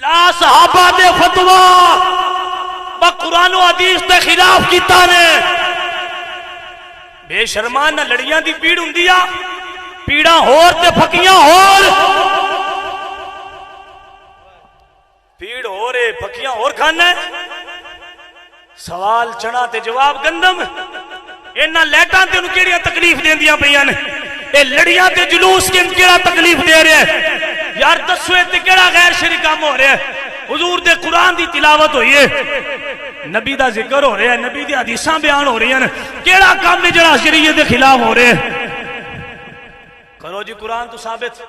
لا صحابہ دے فتوا با قرآن و حدیث دے خلاف کیتا نے بے شرمان نہ لڑیاں دی پیڑ ہوندیا پیڑاں ہور تے پھکیاں ہور پیڑ ہو رہے پھکیاں ہور کھانا ہے سوال چنا تے جواب گندم اینا لیٹاں تے انہوں کیڑیاں تکلیف دیں دیا پہیاں نے اے لڑیاں تے جلوس کے کیڑا تکلیف دے رہے ہیں یار دسوے تے کیڑا غیر شرعی کام ہو رہے ہیں حضور دے قرآن دی تلاوت ہوئی ہے نبی دا ذکر ہو رہے ہیں نبی دی حدیثاں بیان ہو رہی ہیں کیڑا کام نے جڑا شریعت دے خلاف ہو رہے ہیں کرو جی قرآن تو ثابت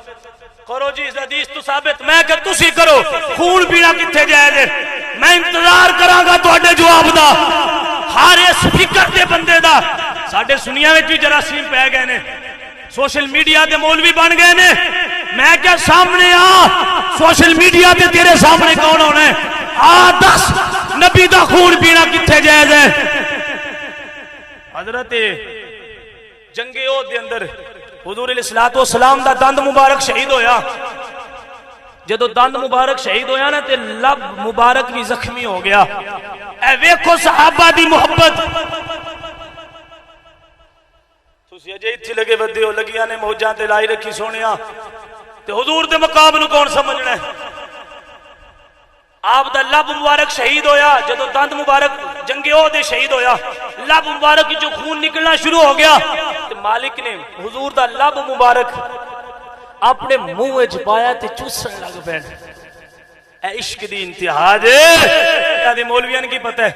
کرو جی حدیث تو ثابت میں کہ تسی کرو خون پینا کتھے جائے دے میں انتظار کراں گا تواڈے جواب دا ہر اس فکر دے بندے دا ساڈے سنیاں وچ بھی جراثیم پے گئے نے سوشل میڈیا دے مولوی بن گئے نے میں کیا سامنے آ سوشل میڈیا تے تیرے سامنے کون ہونا ہے آ دس نبی دا خون پینا کتھے جائز ہے حضرت جنگ احد دے اندر حضور علیہ السلام دا دند مبارک شہید ہویا جدو دند مبارک شہید ہویا نا تے لب مبارک بھی زخمی ہو گیا اے ویکھو صحابہ دی محبت تسی اجے اتھی لگے بدے ہو لگیاں نے موجاں تے لائی رکھی سونیاں تے حضور دے مقام نو کون سمجھنا ہے آپ دا لب مبارک شہید ہویا جدو دند مبارک جنگ احد دے شہید ہویا لب مبارک جو خون نکلنا شروع ہو گیا تے مالک نے حضور دا لب مبارک اپنے منہ وچ پایا تے چوسن لگ پے اے عشق دی انتہا جے کدی مولویاں کی پتہ ہے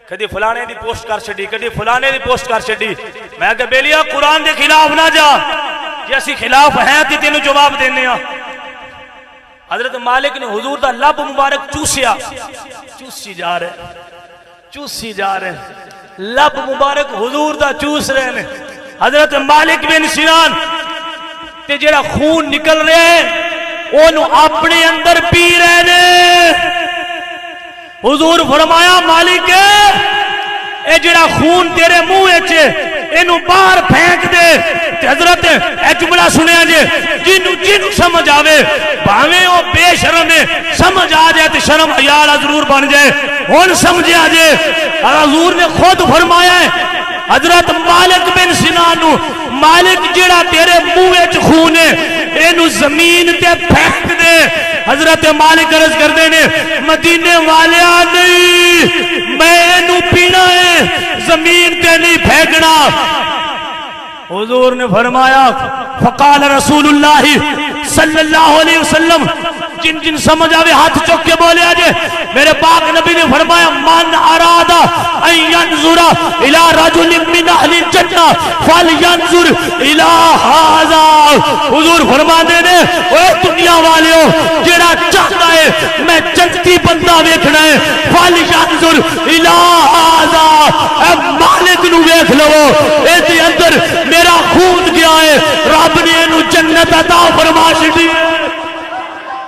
کدی فلانے دی پوسٹ کر چھڈی کدی فلانے دی پوسٹ کر چھڈی میں کہ بیلیا قرآن دے خلاف نہ جا جے اسی خلاف ہیں تے تینوں جواب دینے ہاں حضرت مالک نے حضور دا لب مبارک چوسیا چوسی جا رہے لب مبارک حضور دا چوس رہے ہیں حضرت مالک بن سنان تے جڑا خون نکل رہے ہیں انہوں اپنے اندر پی رہے ہیں حضور فرمایا مالک اے جڑا خون تیرے منہ وچ اینو باہر پھینک دے تے حضرت اے جملہ سنیا جے جنوں سمجھ آوے بھاویں او بے شرم ہے سمجھ آ جائے تے شرم حیا والا ضرور بن جائے ہن سمجھیا جے حضور نے خود فرمایا ہے حضرت مالک بن سنان نو مالک جڑا تیرے منہ وچ خون ہے اینو زمین تے پھینک دے حضرت مالک عرض کر دے نے مدینے والیا نہیں میں اینو پینا ہے زمین تے نہیں پھینکنا حضور نے فرمایا فقال رسول اللہ صلی اللہ علیہ وسلم جن جن سمجھ آوے ہاتھ چوک کے بولے آجے میرے پاک نبی نے فرمایا من ارادہ ان ینظر الى رجل من اہل الجنہ فلینظر الى ھذا حضور فرمانے نے اے دنیا والے ہو جڑا چاہتا ہے میں جنتی بندہ ویکھنا ہے فلینظر الى ھذا اے مالک نو ویکھ لو اے دے اندر میرا خون گیا ہے رب نے انہوں جنت عطا فرما چھڈی ہے